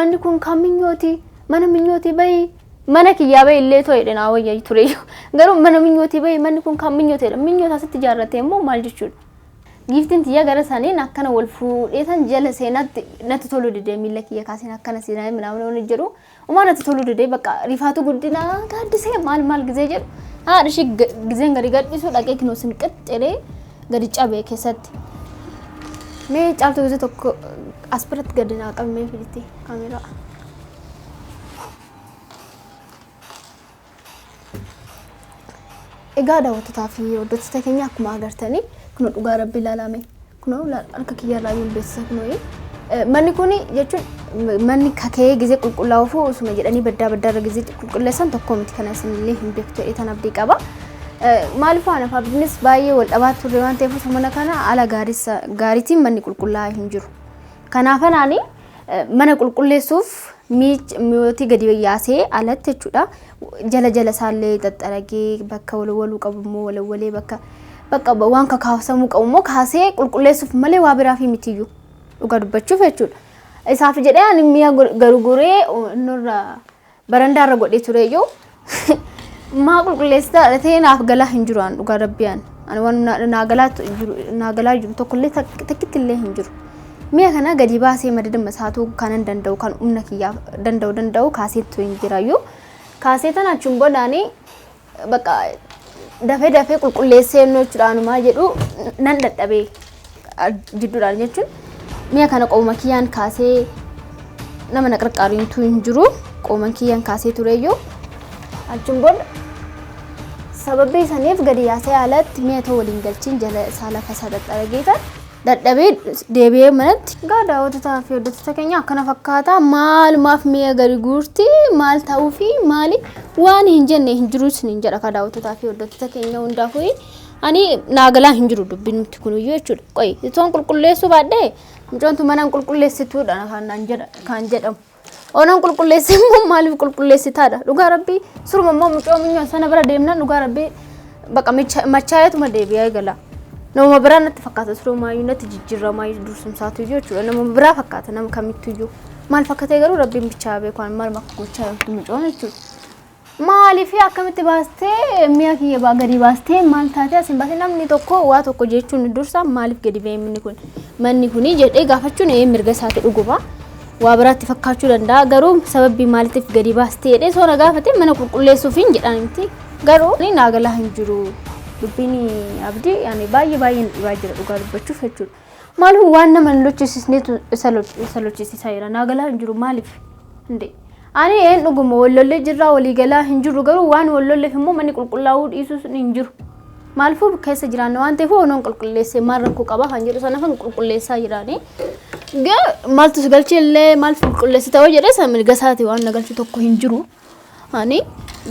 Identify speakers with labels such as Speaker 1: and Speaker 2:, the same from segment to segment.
Speaker 1: Manni kun kan minyooti mana minyooti bayi mana kiyyaa bayi illee too'edha naa wayyaa ture garuu mana minyooti bayi manni kun kan minyootedha minyoota asitti ijaarratee immoo maal jechuudha giiftiin tiyya gara saniin akkana wal fuudheetan jala seenatti natti toluu didee miila kiyya kaaseen akkana seenaa minaamin wani jedhu umaa natti toluu didee bakka rifaatu guddina gaaddisee maal gizee jedhu haadha ishee gizeen gadi gadhiisuu dhaqee kinoo sin qaxxelee gadi cabee keessatti mee caaltuu gizee tokko asbiratti gadi naa qabmee fidite kaameraa egaa daawwattotaa fi hordoftoota keenya akkuma agartanii kuno dhugaa rabbi ilaalame kuno harka kiyyarraa yoon beeksisa kuno manni kuni jechuun manni kakee gizee qulqullaa'uuf osuma jedhanii baddaa gizee qulqulleessan tokko miti kana isinillee hin beektu jedhee tan abdii qaba maaliif waan afa abdiinis baay'ee wal dhabaa turre waan ta'eef mana kana ala gaariitiin manni qulqullaa'aa hin jiru kanaafanaani mana qulqulleessuuf mi'ooti gadi yaasee alatti jechuudha jala saallee xaxaragee bakka waluu qabummoo walwalee bakka waan kakaasamuu qabummoo kaasee qulqulleessuuf malee waa biraa fi mitiyyuu dhugaa dubbachuuf jechuudha isaaf jedhee ani mi'a garuguree nurra barandaarra godhee tureeyyuu maa qulqulleessita ta'ee naaf galaa hin jiru dhugaa rabbiyaan ani waan naagalaa jiru tokkollee takkittillee hin jiru mi'a kana gadi baasee madadama isaatu kanan danda'u kan umna kiyyaa danda'u kaaseetu hin jiraayyuu kaaseetan achuun bodaanii bakka dafee qulqulleessee noo jechuudhaanumaa jedhu nan dadhabee jidduudhaan jechuun mi'a kana qooma kiyyaan kaasee nama na qarqaariintu hin jiru qooma kiyyaan kaasee tureeyyuu achuun boda sababii saniif gadi yaasee alatti mi'a too waliin galchiin jala isaa lafa isaa xaxarageetan dadhabee deebi'ee manatti gaa daawwattotaa fi hordoftoota keenya akkana fakkaata maalumaaf mi'a gadi guurti maal ta'uu fi maali waan hin jenne hin jiru sin jedha ka daawwattotaa fi hordoftoota keenya hundaafuu ani naagalaa hin jiru dubbiin nuti kunuyyuu jechuudha qoy itoon qulqulleessuu baadhee mucoontu manaan qulqulleessituudha kan jedhamu onan qulqulleessimmoo maaliif qulqulleessitaadha dhugaa rabbii suruma immoo mucoo minyoo sana bira deemnan dhugaa rabbii bakka machaayetuma deebi'ee gala nama biraa natti fakkaata surumaayyuu natti jijjiirramaayyuu dursumsaatu jechuudha nama biraa fakkaata nama kamittuyyuu maal fakkatee garuu rabbiin bichaa beekan maal makka gochaa jirtu mucoon jechuudha maaliif akkamitti baastee mi'a kiyya gadi baastee maal taatee asin baastee namni tokko waa tokko jechuun dursa maaliif gadi ba'e manni kuni jedhee gaafachuun mirga isaati dhuguma waa biraatti fakkaachuu danda'a garuu sababii maaliif gadi baastee jedhee soona gaafate mana qulqulleessuuf hin jedhan miti garuu ni naagalaa hin jiru dubbiin abdii yani baay'ee dhibaa jira dhugaa dubbachuuf jechuudha maaliif waan nama lochisiisneetu isa lochisiisaa jira naagalaa hin jiru maaliif hinde ani een dhuguma wallollee jirraa walii galaa hin jiru garuu waan wallolleef immoo manni qulqullaa'uu dhiisuus hin jiru maaliif keessa jiraanna waan ta'eef onoon qulqulleessee maal rakkoo qaba kan jedhu sana kan qulqulleessaa jiraanii maaltu galchillee maal qulqulleessita yoo jedhe san mirga isaati waan nagalchu tokko hin jiru ani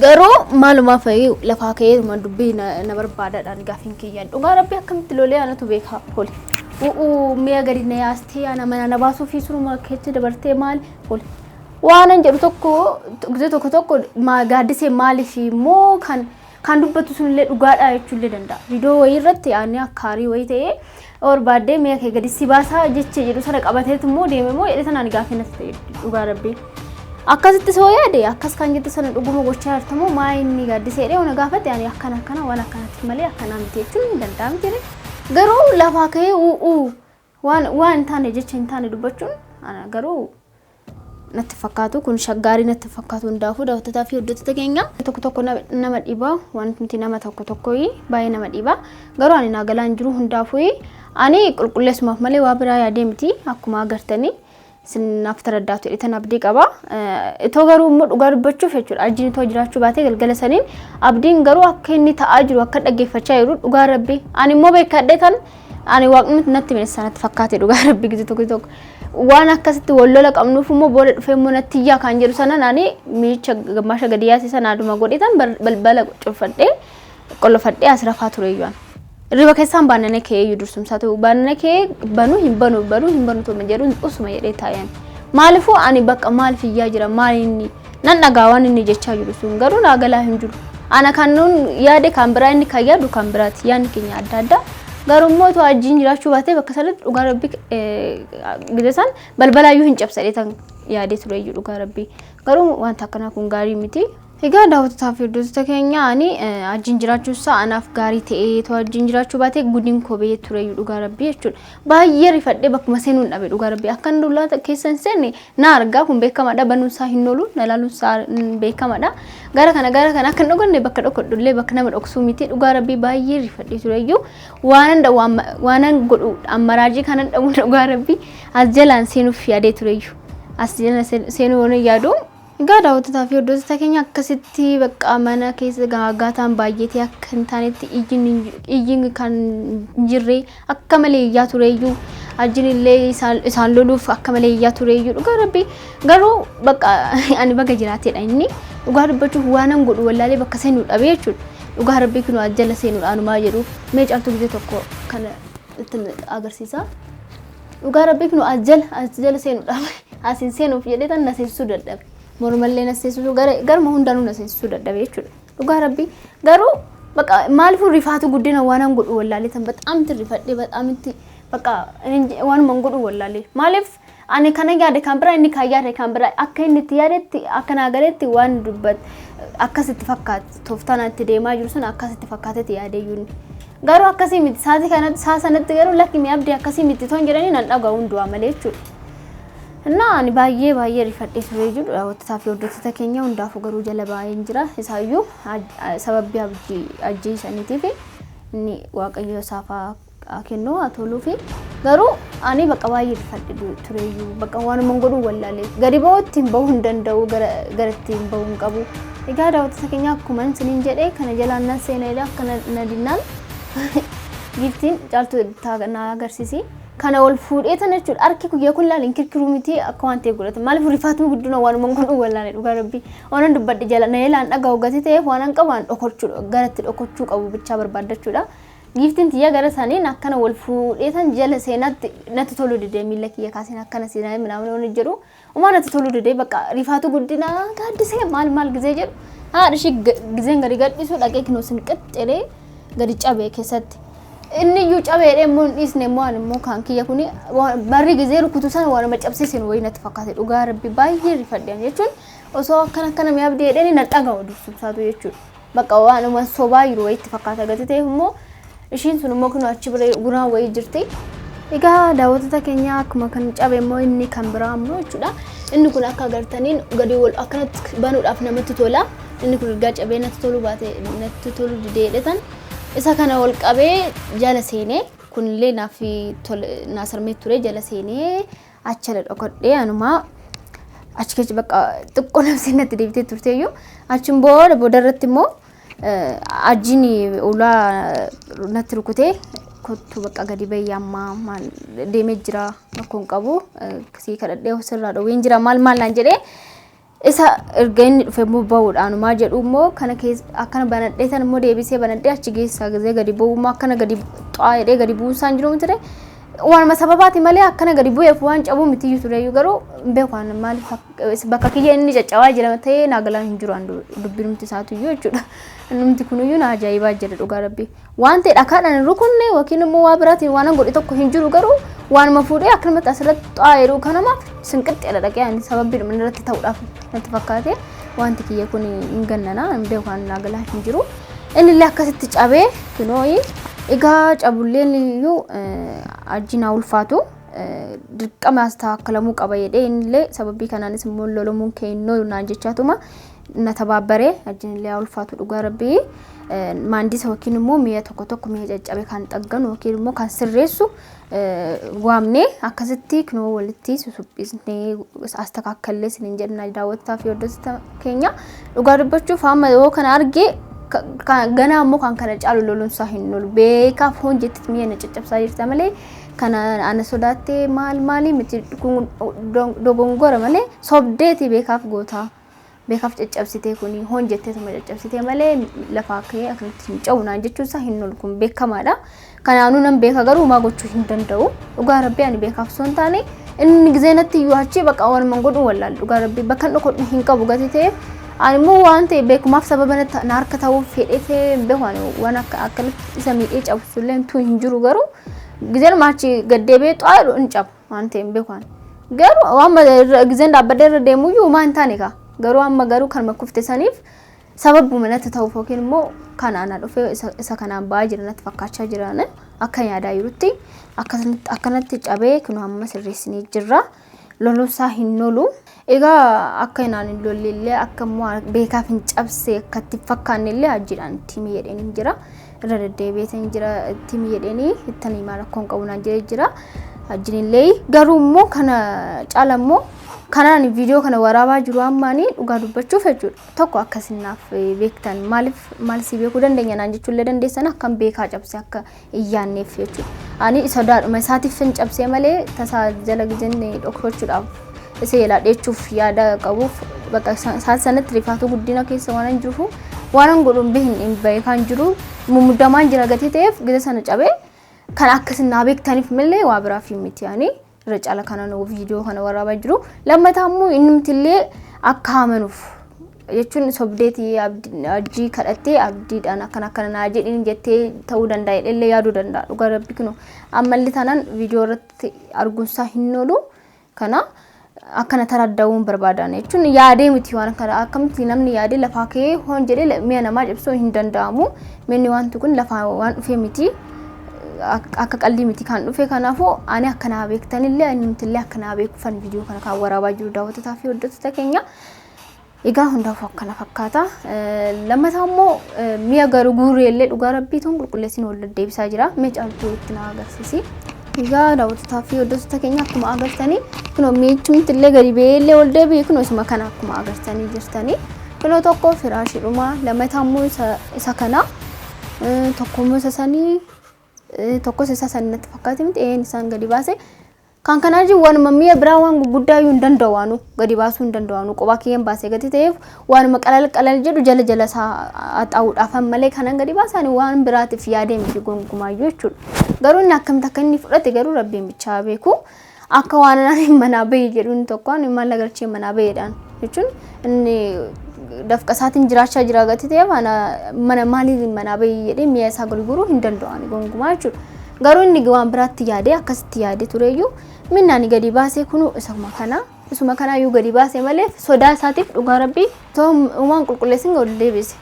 Speaker 1: garuu maalumaaf lafaa ka'ee dubbii na barbaadaadhaan gaafiin kiyyaan dhugaa rabbii akkamitti lolee anatu beekaa holi mi'a gadi na yaastee ana mana na baasuu fi suruma keetti dabartee maal holi waanan jedhu tokko gaaddisee maaliif immoo kan dubbatu sunillee dhugaadhaa jechuullee danda'a viidiyoo wayii irratti yaani akkaarii wayii ta'ee barbaaddee mi'a kee gadi si baasaa jechee jedhu sana qabateetu immoo deeme immoo jedhe sanaan gaafiin as ta'e dhugaa rabbii akkasitti soo yaade akkas kan jettu sana dhuguma gochaa jirtamoo maa inni gaaddisee ona gaafate yaani akkana waan akkanatti malee akkanaa miti jechuun hin danda'amu jedhe garuu lafaa ka'ee waan taane jecha hin taane dubbachuun garuu natti fakkaatu kun shaggaarii natti fakkaatu hundaafuu daawwattotaa fi hordoftoota keenya tokko nama dhibaa wanti nuti nama tokko baay'ee nama dhibaa garuu ani naagalaan jiru hundaafuu ani qulqulleessumaaf malee waa biraa yaadee miti akkuma agartanii sinaaf taraddaatu jedhetan abdii qaba itoo garuu immoo dhugaa dubbachuuf jechuudha arjiin itoo jiraachuu baatee galgala saniin abdiin garuu akka inni ta'aa jiru akka dhaggeeffachaa jiru dhugaa rabbii ani immoo beekadhee kan ani waaqni natti meeshaa natti fakkaate dhugaa rabbii gidi tokko waan akkasitti wallola qabnuuf immoo booda dhufee immoo natti iyyaa kan jedhu sana naani miicha gammaasha gadi yaasee sana aduma godhetan balbala cufadhee qollofadhee as rafaa tureeyyaan riba keessaan baanane kee yudursumsaatu baanane kee hin banu to majeru usuma jedhee taayaan maalifu ani bakka maaliif iyyaa jira maalinni nan dhagaa waan inni jechaa jiru sun garuu naagalaa hin jiru ana kannuun yaade kan biraa inni kan yaadu kan biraati yaani keenya adda garuu immoo to ajjiin jiraachuu baatee bakka sanatti dhugaa rabbii gidesan balbalaayyuu hin cabsadheetan yaadee ture dhugaa rabbii. Garuu wanta akkana kun gaarii miti. Egaa daawwattoota fi hordoftoota keenya ani wajjin jiraachuu isaa anaaf gaarii ta'ee too wajjin jiraachuu baate gudiin kobee ture dhugaa rabbii jechuudha. Baay'ee rifadhee bakkuma seenuun dhabe dhugaa rabbii. Akkan dullaa keessan seenne na argaa kun beekamaadha banuun isaa hin oolu na ilaaluun isaa beekamaadha. Gara kana akka hin dhoganne bakka dhokodhullee bakka nama dhoksuu miti dhugaa rabbii baay'ee rifadhee tureyyuu waanan godhu ammaraajii kanan dhabu dhugaa rabbii as jalaan seenuuf yaadee tureyyuu as jalaan seenuu waan yaadu. Egaa daawwattoota fi hordoftoota keenya akkasitti bakka mana keessa gaagaataan baay'atee akka hin taanetti ijjiin kan jirre akka malee iyyaa tureyyuu ajjinillee isaan loluuf akka malee iyyaa tureyyuu dhugaa rabbii garuu bakka ani baga jiraateedha inni dhugaa dubbachuuf waanan godhu wallaalee bakka seenuu dhabe jechuudha. Dhugaa rabbii kun ajjala seenuudhaanumaa jedhu mee caaltuu gisee tokko kana itti agarsiisa. Dhugaa rabbii kun ajjala seenuudhaaf asiin seenuuf jedhee tan na seensisuu dadhabe. Mormallee na seensisuu garuma hundaanuu na seensisuu dadhabe jechuudha. Dhugaa rabbii garuu bakka maaliif rifaatu guddina waanan godhu wallaalee tan bataamti rifadhee bataamti bakka waanuma godhu wallaalee maaliif ani kana yaade kan biraa inni kan yaade kan biraa akka inni itti yaadetti akka naa galetti waan dubbat akkasitti fakkaata tooftaan itti deemaa jiru sun akkasitti fakkaatetti yaadeyyuun garuu akkasii miti saati kanatti sanatti garuu lakki mi abdii akkasii miti toon jedhanii nan dhaga'u hundumaa malee jechuudha. Ani baay'ee rifadhee ture jechuudha. Daawwattoota fi hordoftoota keenya hundaafuu garuu jala baay'een jira. Isaayyuu sababbii ajjii isaaniitiif inni waaqayyo isaafaa kennu haa toluu fi garuu ani bakka baay'ee rifadhee tureyyuu bakka waanuma godhu wallaalee gadi ba'uutti hin bahuu hin danda'u gara ittiin bahuu hin qabu. Egaa daawwattoota keenya akkuma isiniin jedhee kana jalaan nan seeneedha akka na dinnaan giftiin caaltuu na agarsiisi. Kana ol fuudhee tan jechuudha arki kuyya kun laalin kirkiruu miti akka waan ta'e godhata maaliif rifaatu gudduna waanuma godhu wallaalee dhugaa rabbii waan dubbadde jala na yelaan dhagaa hogati ta'eef waan qabaan dhokochuudha garatti dhokochuu qabu bichaa barbaadachuudha. Giftiin tiyya gara saniin akkana wal fuudhee tan jala seenatti natti toluu didee miila kiyya kaaseen akkana seenaa minaamin waan jedhu umaa natti toluu didee bakka rifaatu guddina gaaddisee maal gizee jedhu haadha ishii gizeen gadi gadhiisuu dhaqee kinoo sin qaxxelee gadi cabee keessatti. Inni iyyuu cabeedhee immoo hin dhiisne immoo kan kiyya kuni barri gizee rukutu sana waan cabsiisin wayii natti fakkaate dhugaa rabbii baay'ee rifadheem jechuun osoo akkana mi abdii jedhanii nan dhaga'u dursubsaatu jechuudha. Bakka waanuma sobaa jiru wayiitti fakkaata gati ta'eef immoo ishiin sun immoo kunoo achi bira guraan wayii jirti. Egaa daawwattoota keenya akkuma kan cabe immoo inni kan biraa immoo jechuudha. Inni kun akka agartaniin gadi wal akkanatti banuudhaaf namatti tola. Inni kun ergaa cabee natti toluu baate natti toluu dideedhetan. Isa kana wal qabee jala seenee kunillee naa sarmee ture jala seenee achala dhokodhee anumaa achi keessa bakka xiqqoo nafsi natti deebitee turteeyyuu achiin booda irratti immoo ajjiin ulaa natti rukutee kottu bakka gadi bayyaa ammaa deemee jira akkuma qabu sii kadhadhee sirraa dhowween jira maal naan jedhee isa erga inni dhufe immoo bahuudhaanumaa jedhu immoo kana keessa akkana banadhee tan immoo deebisee banadhee achi geessaa gizee gadi bu'ummaa akkana gadi xaa'edhee gadi bu'uusaan jiru ture waanuma sababaati malee akkana gadi bu'eef waan cabuu mitiyyuu tureyyuu garuu beekaan maaliif bakka kiyya inni caccabaa jira ta'ee naagalaan hin jiru dubbinumti isaatuyyuu jechuudha. Namni kunuyyuu na ajaa'ibaa jira dhugaa rabbii waan ta'e dhakaadhaan rukunne yookiin immoo waa biraatiin waan godhe tokko hin jiru garuu waanuma fuudhee akkanumatti asirratti xaa'eeru kanamaaf sinqixxeedha dhaqee ani sababbii dhumni irratti ta'uudhaaf natti fakkaate wanti kiyya kun hin gannana beekaan naagalaan hin jiru. Inni illee akkasitti cabee kunooyi egaa cabulleen iyyuu ajjinaa ulfaatu dirqama taakkalamuu qaba jedhee innillee sababbii kanaanis immoo lolamuun keennoo naan jechaatuma na tabaabbaree ajjinillee ulfaatu dhugaa rabbii maandisa yookiin immoo mi'a tokko mi'a caccabe kan xagganu yookiin immoo kan sirreessu waamnee akkasitti kunoo walitti susuphisnee astakakkallee sinin jedhna daawwattoota fi hordoftoota keenya dhugaa dubbachuuf amma yoo kana argee ganaa immoo kan kana caalu loluun isaa hin oolu beekaaf hojjetti mi'a na caccabsaa jirta malee kana ana sodaattee maalii miti dogongora malee sobdeeti beekaaf gootaa beekaaf caccabsitee kuni hojjettee tuma caccabsitee malee lafaa kee akkamitti hin cawunaan jechuun isaa hin oolu kun beekamaadha. Kanaanuu nan beeka garuu maa gochuu hin danda'u dhugaa rabbii ani beekaaf osoo hin taane inni gizeenatti iyyuu achi bakka waan godhu wallaal dhugaa rabbii bakka dhokodhu hin qabu gati ta'eef ani immoo waan ta'e beekumaaf sababa na harka ta'uu fedhee beekaan waan akka isa miidhee cabsullee tu hin jiru garuu gizeen maachi gaddeebee xaa'edhu hin cabu waan ta'e beekaan garuu amma gizeen dhaabbadee irra deemu iyyuu maan taane ka garuu amma garuu kan makkufte saniif sababu manatti ta'uuf yookiin immoo kanaana dhufee isa kanaan ba'aa jiranatti fakkaachaa jiran akka yaadaa jirutti akkanatti cabee kun amma sirreessinii jirra loluusaa hin nolu egaa akka inaan hin lollillee akka immoo beekaaf hin cabsee akkatti fakkaannillee ajjiidhaan timii jedheen hin jira irra deddeebiitiin jira timii jedheenii ittanii maal akkoon qabunaan jiree jira ajjiinillee garuu immoo kana caala immoo kanaan viidiyoo kana waraabaa jiru ammaanii dhugaa dubbachuuf jechuudha tokko akkasinaaf beektan maal si beekuu dandeenya naan jechuullee dandeessan akkam beekaa cabsee akka iyyaanneef jechuudha ani sodaadhuma isaatiif hin cabsee malee tasaa jala gizeen dhokfachuudhaaf isa yeelaadheechuuf yaada qabuuf bakka isaan sanatti rifaatu guddina keessa waan jiruuf waan godhuun hin beekaan jiru mummudamaan jira gatii ta'eef giza sana cabee kan akkasinaa beektaniif malee waa biraaf miti yaani racala kana no video kana waraabaa jiru lammataamu innumtillee akka amanuuf jechuun sobdeeti abdii kadhattee abdiidhaan akkana naa jedhin jettee ta'uu danda'a illee yaaduu danda'a dhugaa rabbi kinu ammalli tanan video irratti arguunsaa hin oolu kana akkana taraddawuun barbaadan jechuun yaadee miti waan kana akkamitti namni yaadee lafaa kee hoon jedhee mi'a namaa cabsuu hin danda'amu minni wanti kun lafaa waan dhufee miti akka qalbii miti kan dhufe kanaafuu ani akkana beektanillee innumtillee akkana beekufan viidiyoo kana kan waraabaa jiru daawwattotaa fi hordoftoota keenya egaa hundaaf akkana fakkaata lammataa immoo mi'a garuu guureellee dhugaa rabbii toon qulqulleessin wal deebisaa jira mee caaltuu itti na agarsiisi egaa daawwattotaa fi hordoftoota keenya akkuma agartanii kunoo miichumtillee gadi beellee wal deebi'e kunoo isuma kana akkuma agartanii jirtanii kunoo tokko firaashiidhuma lammataa immoo isa kana tokko immoo isa sanii tokko isa sanatti fakkaate miti isaan gadi baase kan kana ji waan mammiya biraa waan guddaa yu danda'aanu gadi baasuu danda'aanu qoba kiyeen baase gadi ta'eef waan qalal jedhu jala saa axaawudhaaf malee kanan gadi baasani waan biraatiif yaadee miti gongumaayyu jechuudha garuu inni akkamitti akka inni fudhate garuu rabbiin bichaa beeku akka waan ani manaa bahee jedhuun tokkoon maal agarchee manaa baheedhaan jechuun inni dafqasaatiin jiraachaa jira gati ta'e mana maalii manaa bahee jedhee mi'a isaa gurguruu hin danda'ani gongumaa jechuudha garuu inni waan biraatti yaadee akkasitti yaadee tureeyyuu minnaani gadi baasee kunu isuma kana yu gadi baasee malee sodaa isaatiif dhugaa rabbii waan qulqulleessin ol deebise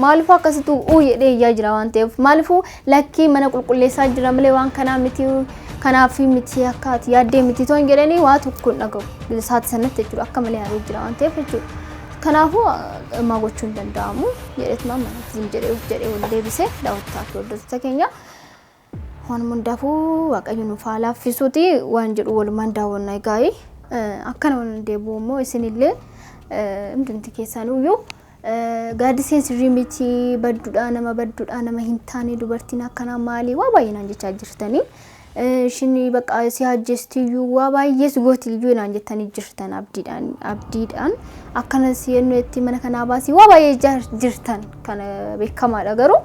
Speaker 1: maalifu akkasitu jedhee iyyaa jira waan ta'eef maalifu lakkii mana qulqulleessaa jira malee waan kanaa miti kanaaf miti akka ati yaaddee miti toon jedhanii waa tokko dhagahu isaati sanatti jechuudha akka malee yaadee jira waan ta'eef jechuudha kanaafuu maa gochuun danda'amu jedheetuma manatti jedhee wal deebise daawwattotaa fi hordoftoota keenya waan hundaafuu waaqayyo nuuf haa laaffisuuti waan jedhu walumaan daawwannaa egaa akkana waan deebi'u immoo isinillee hundumti keessaniyyuu gaaddiseen sirrii miti badduudhaa nama hin taane dubartiin akkanaa maalii waa baay'inaan jechaa jirtanii shini bakka si hajjestiyyuu waa baay'ee sigootiyyuu naan jettanii jirtan abdiidhaan akkana siyennuetti mana kanaa baasii waa baay'ee jirtan kana beekamaadha garuu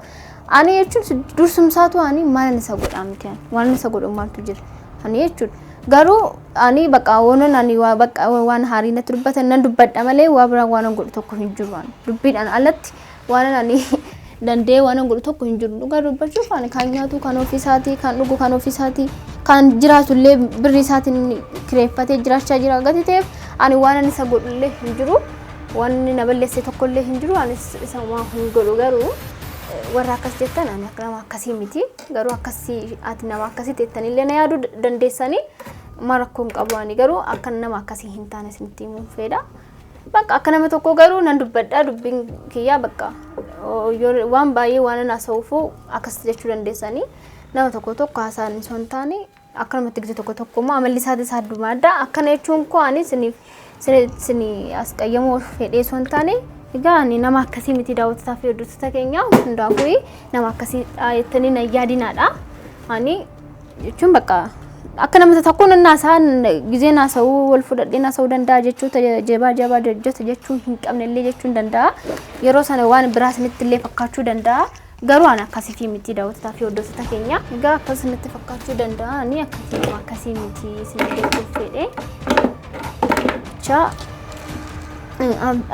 Speaker 1: ani jechuun dursumsaatu ani maal isa godhamti waan isa godhamtu jira ani jechuun garuu ani bakka wonon ani waa bakka waan haarii natti dubbatan nan dubbadha malee waa biraan waan godhu tokko hin jiru waan dubbiidhaan alatti waan ani dandee waan godhu tokko hin jiru dhugaa dubbachuuf ani kan nyaatu kan ofiisaatii kan dhugu kan ofiisaatii kan jiraatullee birri isaatiin kireeffatee jiraachaa jira gati ta'eef ani waan isa godhullee hin jiru waan na balleesse tokkollee hin jiru ani isa waan hin godhu garuu warra akkas jettan ani akka nama akkasii miti garuu akkasii ati nama akkasii tettanillee na yaaduu dandeessanii marakkoon qabu ani garuu akka nama akkasii hin taane isinitti himuun fedha bakka akka nama tokko garuu nan dubbadhaa dubbiin kiyyaa bakka waan baay'ee waan haasa'uufu akkas jechuu dandeessanii nama tokko haasaan osoo hin taane akka namatti gite tokko immoo amalli isaatis adduma addaa akkana jechuun koo ani isinii as qayyamuu fedhee osoo hin taane egaa ani nama akkasii miti daawwattotaa fi hordoftoota keenya hundaafuu nama akkasii jettanii na yaadinaadha ani jechuun bakka akka namatti tokko naasaan gizee naasa'uu wal fudhadhee naasa'uu danda'a jechuuta jabaa jechuu hin qabnellee jechuun danda'a yeroo sana waan biraa isinitti illee fakkaachuu danda'a garuu ani akkasii miti daawwattotaa fi hordoftoota keenya egaa akkasumatti fakkaachuu danda'a ani akkasii miti isinitti fedhee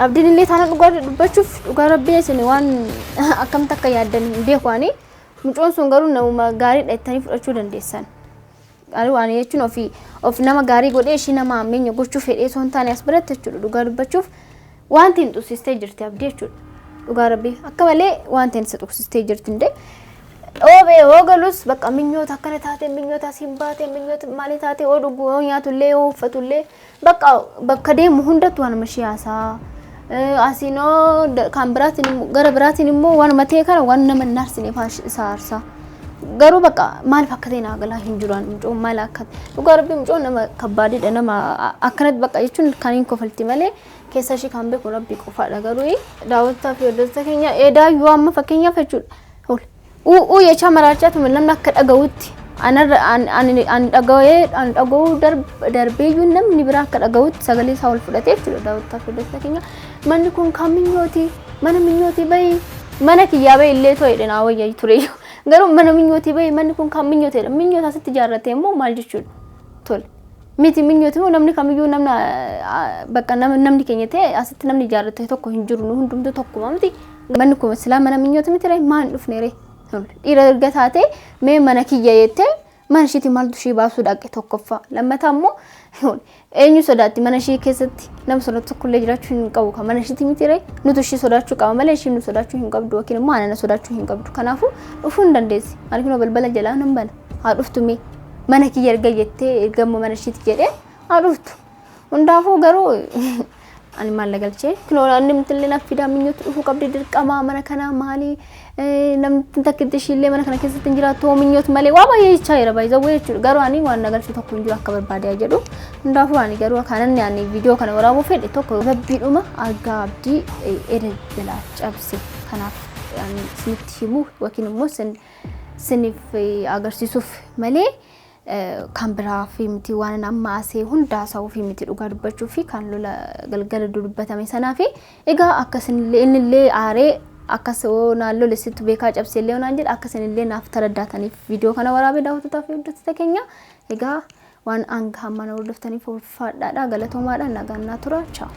Speaker 1: abdiin illee taana dhugaa dubbachuuf dhugaa rabbii isin waan akkamitti akka yaaddan beeku ani mucoon sun garuu nama gaariidha jettanii fudhachuu dandeessan Gaarii waan jechuun of nama gaarii godhee ishii nama ammeenya gochuu fedhee osoo hin taane as biratti jechuudha dhugaa dubbachuuf wanti hin tuksistee jirti abdii jechuudha. Dhugaa rabbii akka malee wanti hin tuksistee jirti indee oobee oogalus bakka minyoota akkana taate minyoota asiin baate minyoota maali taate oo dhuguu oo nyaatullee oo uffatullee bakka deemu hundatti waan mashiyaasaa asinoo kan biraatiin gara biraatiin immoo waan matee kana waan nama naarsinee faarsa garuu bakka maal fakkatee naagala hin jiraan mucoo maal akka dhugaa rabbii mucoo nama kabbaadidha nama akkanatti bakka jechuun kan hin kofalti malee keessa ishii kan beeku rabbii qofaadha garuu daawwataa fi hordoftoota keenya eedaa yoo amma fakkeenyaaf jechuudha jecha maraachaa tume namni akka dhaga'utti ani dhaga'uu darbeeyyuu namni biraa akka dhaga'utti sagalee isaa ol fudhatee jechuudha daawwataa fi hordoftoota keenya manni kun kan minyooti mana minyooti bayi mana kiyyaa bayi illee to'edha naa wayyaa tureyyuu garuu mana minyooti bayi manni kun kan minyootedha minyoota asitti ijaarratee immoo maal jechuudha tole miti minyooti immoo namni kamiyyuu bakka namni keenya ta'e asitti namni ijaarratee tokko hin jiru nu hundumtuu tokkuma miti manni kun silaa mana minyooti miti ree maan dhufneere dhiira erga taate mee mana kiyya jettee mana ishiitti maaltu ishii baasuu dhaqe tokkoffaa lammataa immoo eenyu sodaatti mana ishii keessatti nama sodaatu tokkollee jiraachuu hin qabu kan mana ishiitti miti ree nutu ishii sodaachuu qaba malee ishii nu sodaachuu hin qabdu yookiin immoo anana sodaachuu hin qabdu kanaafuu dhufuu hin dandeessi ani kunoo balbala jalaa nan bana haa dhuftu mee mana kiyya erga jettee ergamma mana ishiitti jedhee haa dhuftu hundaafuu garuu ani maal lagalchee kunoo namni mtillee naaf fidaa minyoota dhufuu qabdi dirqamaa mana kana maali namni takkitti ishiillee mana kana keessatti hin jiraattu minyoota malee waa baay'ee jechaa jira baay'ee jechuudha garuu ani waan nagalchuu tokko hin jiru akka barbaadaa jedhu hundaafuu ani garuu kanan ani viidiyoo kana waraabuu fedhe tokko rabbiidhuma argaa abdii eda jalaa cabse kanaaf isinitti himuu yookiin immoo siniif agarsiisuuf malee kan biraa fi miti waan amma asee hundaa isaa fi miti dhugaa dubbachuu fi kan lola galgala dubbatame sanaa fi egaa akkasinillee innillee aaree akkasoo naalloo lesitu beekaa cabseellee onaan jedha akkasinillee naaf taraddaataniif viidiyoo kana waraabee daawwattoota fi hordoftoota keenya egaa waan hanga hamma na hordoftaniif ulfaadhaadha galatoomaadha nagaannaa tura ciao